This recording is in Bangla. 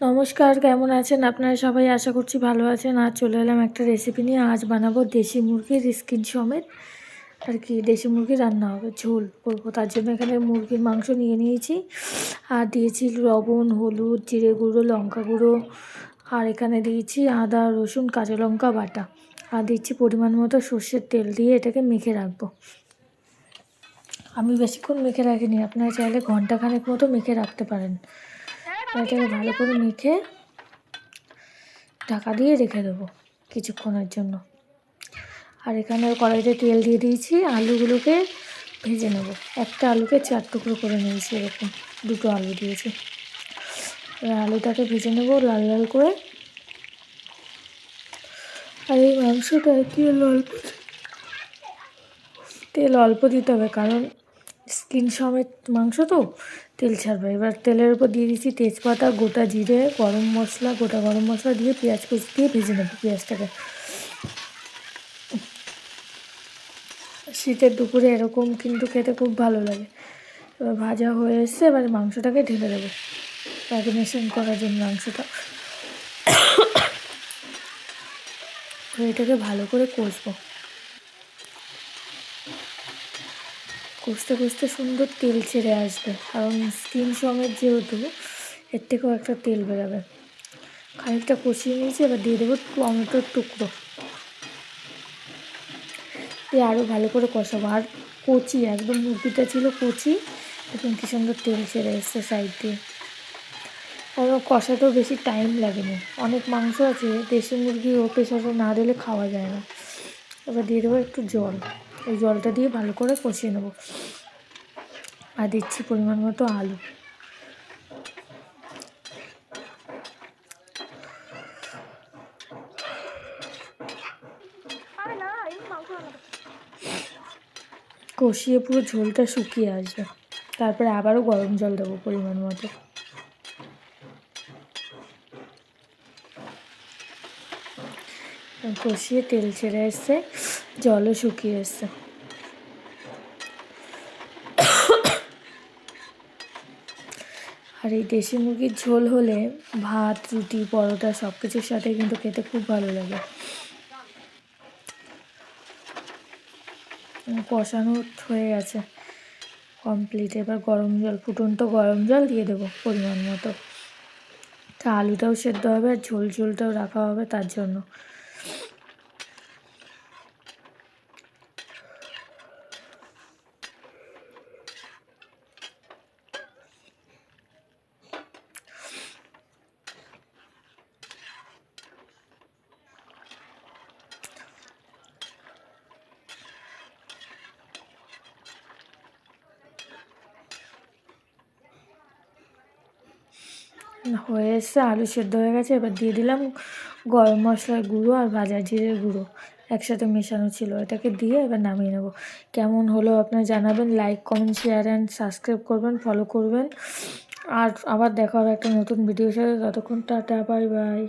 নমস্কার, কেমন আছেন আপনারা সবাই? আশা করছি ভালো আছেন। আজ চলে এলাম একটা রেসিপি নিয়ে। আজ বানাবো দেশি মুরগির স্কিন সমেত আর কি দেশি মুরগি রান্না হবে, ঝোল করবো। তার জন্য এখানে মুরগির মাংস নিয়ে নিয়েছি আর দিয়েছি লবণ, হলুদ, জিরে গুঁড়ো, লঙ্কা গুঁড়ো, আর এখানে দিয়েছি আদা, রসুন, কাঁচা লঙ্কা বাটা, আর দিচ্ছি পরিমাণ মতো সর্ষের তেল দিয়ে এটাকে মেখে রাখবো। আমি বেশিক্ষণ মেখে রাখিনি, আপনারা চাইলে ঘন্টাখানেক মতো মেখে রাখতে পারেন। এটাকে ভালো করে মেখে ঢাকা দিয়ে রেখে দেবো কিছুক্ষণের জন্য। আর এখানে কড়াইতে তেল দিয়ে দিয়েছি, আলুগুলোকে ভেজে নেব। একটা আলুকে 4 টুকরো করে নিয়েছি, এরকম 2টো আলু দিয়েছি। এবার আলুটাকে ভেজে নেব লাল লাল করে। আর এই মাংসটা তেল অল্প দিতে হবে, কারণ স্কিন সমেত মাংস তো তেল ছাড়বে। এবার তেলের উপর দিয়ে দিচ্ছি তেজপাতা, গোটা জিরে, গরম মশলা, গোটা গরম মশলা দিয়ে পেঁয়াজ কুচি দিয়ে ভেজে নেব পেঁয়াজটাকে। শীতের দুপুরে এরকম কিন্তু খেতে খুব ভালো লাগে। এবার ভাজা হয়ে এসছে, এবার মাংসটাকে ঢেলে দেবো ম্যারিনেশন করার জন্য মাংসটা। এটাকে ভালো করে কষবো, কষতে কষতে সুন্দর তেল ছেড়ে আসবে, কারণ স্কিন সমেত যেহেতু এর থেকেও একটা তেল বেরোবে। খানিকটা কষিয়ে নিয়েছি, এবার দিয়ে দেবো টমেটোর টুকরো দিয়ে আরও ভালো করে কষাবো। আর কচি একদম মুরগিটা ছিল কচি, দেখুন কী সুন্দর তেল ছেড়ে এসছে সাইড দিয়ে। আর কষাতেও বেশি টাইম লাগেনি। অনেক মাংস আছে দেশি মুরগি ও প্রেসারে না দিলে খাওয়া যায় না। এবার দিয়ে দেবো একটু জল, এই জলটা দিয়ে ভালো করে কষিয়ে নেবো। আর দিচ্ছি পরিমাণ মতো আলু। কষিয়ে পুরো ঝোলটা শুকিয়ে আসবে, তারপরে আবারও গরম জল দেবো পরিমাণ মতো। কষিয়ে তেল ছেড়ে এসছে, জলও শুকিয়ে এসছে। আর এই দেশি মুরগির ঝোল হলে ভাত, রুটি, পরোটা সব কিছুর সাথে কিন্তু খেতে খুব ভালো লাগে। কষানো হয়ে গেছে কমপ্লিট। এবার গরম জল, ফুটন্ত গরম জল দিয়ে দেবো পরিমাণ মতো। তা আলুটাও সেদ্ধ হবে আর ঝোলটাও রাখা হবে তার জন্য। হয়ে এসছে, আলু সেদ্ধ হয়ে গেছে। এবার দিয়ে দিলাম গরম মশলার গুঁড়ো আর ভাজা জিরের গুঁড়ো, একসাথে মেশানো ছিল। এটাকে দিয়ে এবার নামিয়ে নেব। কেমন হলো আপনারা জানাবেন। Like, comment, share and subscribe করবেন, ফলো করবেন। আর আবার দেখা হবে একটা নতুন ভিডিওর সাথে। ততক্ষণ টাটা, বাই বাই।